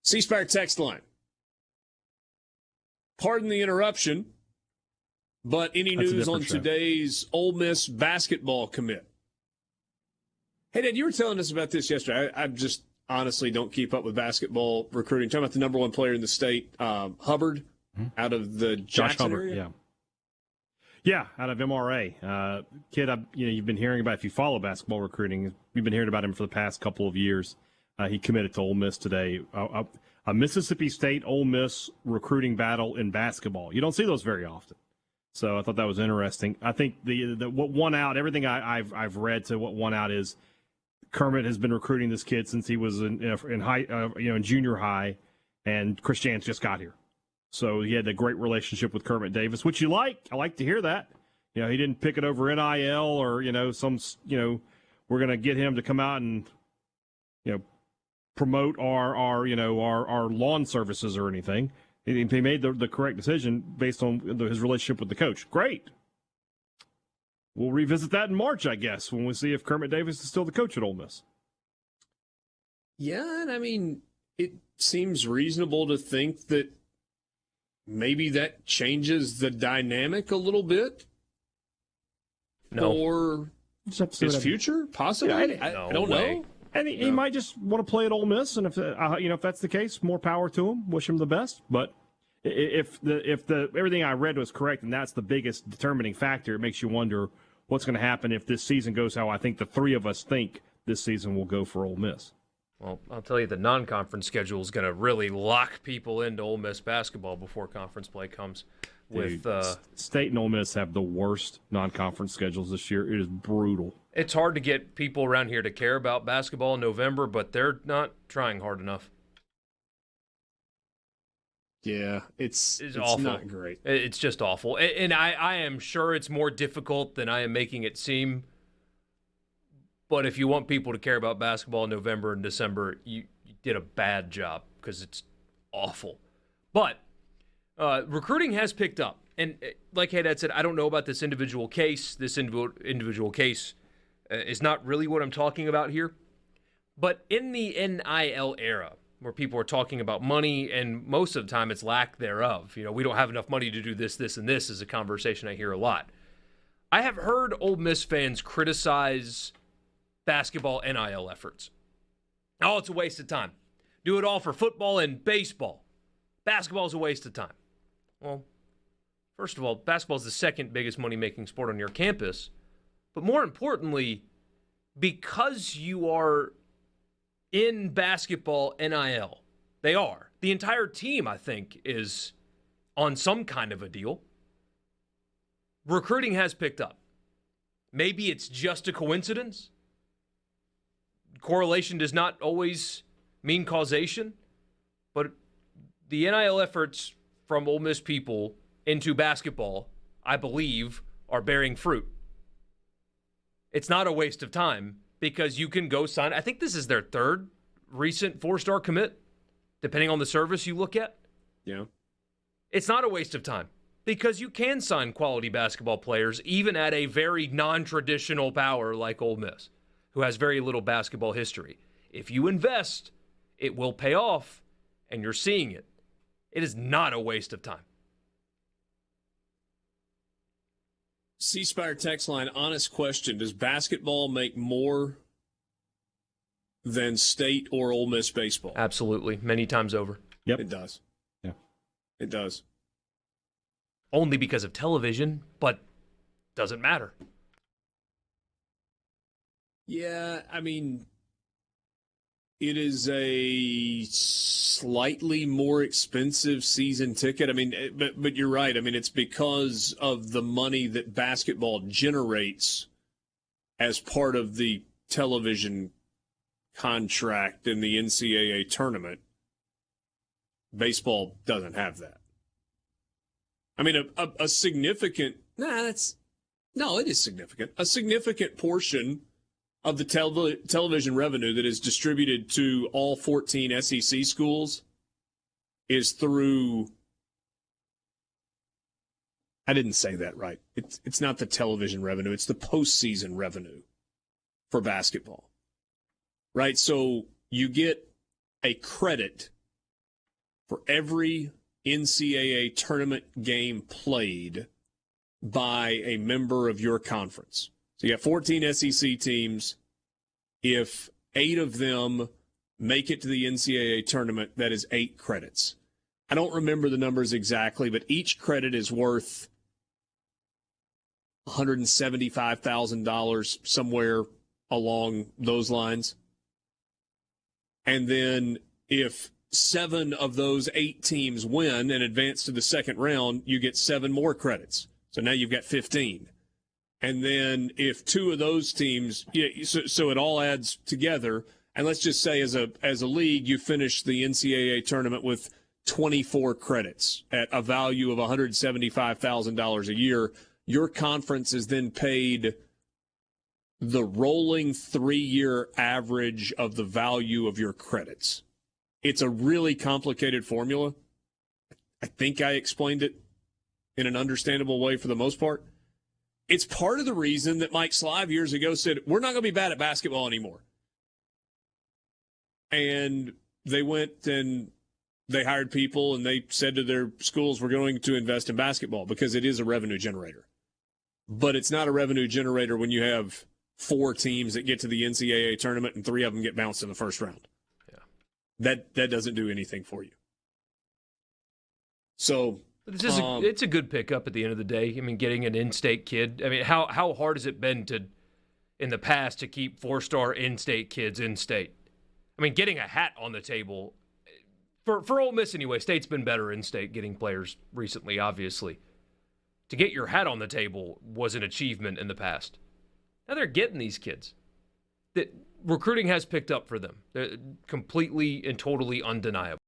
C-Spire text line. Pardon the interruption, but any news on today's Ole Miss basketball commit? Hey, Dad, you were telling us about this yesterday. I just honestly don't keep up with basketball recruiting. Talking about the number one player in the state, Hubbard, out of the Josh Jackson Hubbard, area? Yeah, out of MRA. Kid, you've been hearing about, if you follow basketball recruiting, you've been hearing about him for the past couple of years. He committed to Ole Miss today. A Mississippi State Ole Miss recruiting battle in basketball. You don't see those very often. So I thought that was interesting. I think the what won out, everything I've read to what won out is Kermit has been recruiting this kid since he was in junior high, and Christian's just got here. So he had a great relationship with Kermit Davis, which you like. I like to hear that. He didn't pick it over NIL or we're going to get him to come out and promote our lawn services or anything. He made the correct decision based on his relationship with the coach. Great. We'll revisit that in March, I guess, when we see if Kermit Davis is still the coach at Ole Miss. Yeah, and it seems reasonable to think that maybe that changes the dynamic a little bit. No. Or his future, possibly? I don't know. And he might just want to play at Ole Miss, and if that's the case, more power to him. Wish him the best. But if everything I read was correct, and that's the biggest determining factor, it makes you wonder what's going to happen if this season goes how I think the three of us think this season will go for Ole Miss. Well, I'll tell you, the non-conference schedule is going to really lock people into Ole Miss basketball before conference play comes. State and Ole Miss have the worst non-conference schedules this year. It is brutal. It's hard to get people around here to care about basketball in November, but they're not trying hard enough. Yeah, it's awful. Not great. It's just awful. And I am sure it's more difficult than I am making it seem. But if you want people to care about basketball in November and December, you did a bad job because it's awful. But recruiting has picked up. And like Haydad said, I don't know about this individual case. This individual case is not really what I'm talking about here. But in the NIL era, where people are talking about money, and most of the time it's lack thereof. We don't have enough money to do this, this, and this is a conversation I hear a lot. I have heard Ole Miss fans criticize basketball NIL efforts. Oh, it's a waste of time. Do it all for football and baseball. Basketball is a waste of time. Well, first of all, basketball is the second biggest money-making sport on your campus. But more importantly, because you are in basketball NIL, they are. The entire team, I think, is on some kind of a deal. Recruiting has picked up. Maybe it's just a coincidence. Correlation does not always mean causation, but the NIL efforts from Ole Miss people into basketball, I believe, are bearing fruit. It's not a waste of time because you can go sign. I think this is their third recent 4-star commit, depending on the service you look at. Yeah. It's not a waste of time because you can sign quality basketball players even at a very non-traditional power like Ole Miss, who has very little basketball history. If you invest, it will pay off, and you're seeing it. It is not a waste of time. C-Spire text line, honest question. Does basketball make more than State or Ole Miss baseball? Absolutely. Many times over. Yep. It does. Yeah. It does. Only because of television, but doesn't matter. Yeah, it is a slightly more expensive season ticket. But you're right. It's because of the money that basketball generates as part of the television contract in the NCAA tournament. Baseball doesn't have that. A significant, it is significant. A significant portion of the television revenue that is distributed to all 14 SEC schools is through, I didn't say that right. It's not the television revenue. It's the postseason revenue for basketball, right? So you get a credit for every NCAA tournament game played by a member of your conference. So you have 14 SEC teams. If 8 of them make it to the NCAA tournament, that is 8 credits. I don't remember the numbers exactly, but each credit is worth $175,000, somewhere along those lines. And then if 7 of those 8 teams win and advance to the second round, you get 7 more credits. So now you've got 15. And then if 2 of those teams, so it all adds together. And let's just say as a league, you finish the NCAA tournament with 24 credits at a value of $175,000 a year. Your conference is then paid the rolling 3-year average of the value of your credits. It's a really complicated formula. I think I explained it in an understandable way for the most part. It's part of the reason that Mike Slive years ago said, we're not going to be bad at basketball anymore. And they went and they hired people and they said to their schools, we're going to invest in basketball because it is a revenue generator. But it's not a revenue generator when you have 4 teams that get to the NCAA tournament and 3 of them get bounced in the first round. Yeah. That doesn't do anything for you. So it's a good pickup at the end of the day. I mean, getting an in-state kid. I mean, how hard has it been in the past to keep 4-star in-state kids in-state? I mean, getting a hat on the table for Ole Miss anyway. State's been better in-state getting players recently, obviously. To get your hat on the table was an achievement in the past. Now they're getting these kids. That recruiting has picked up for them. They're completely and totally undeniable.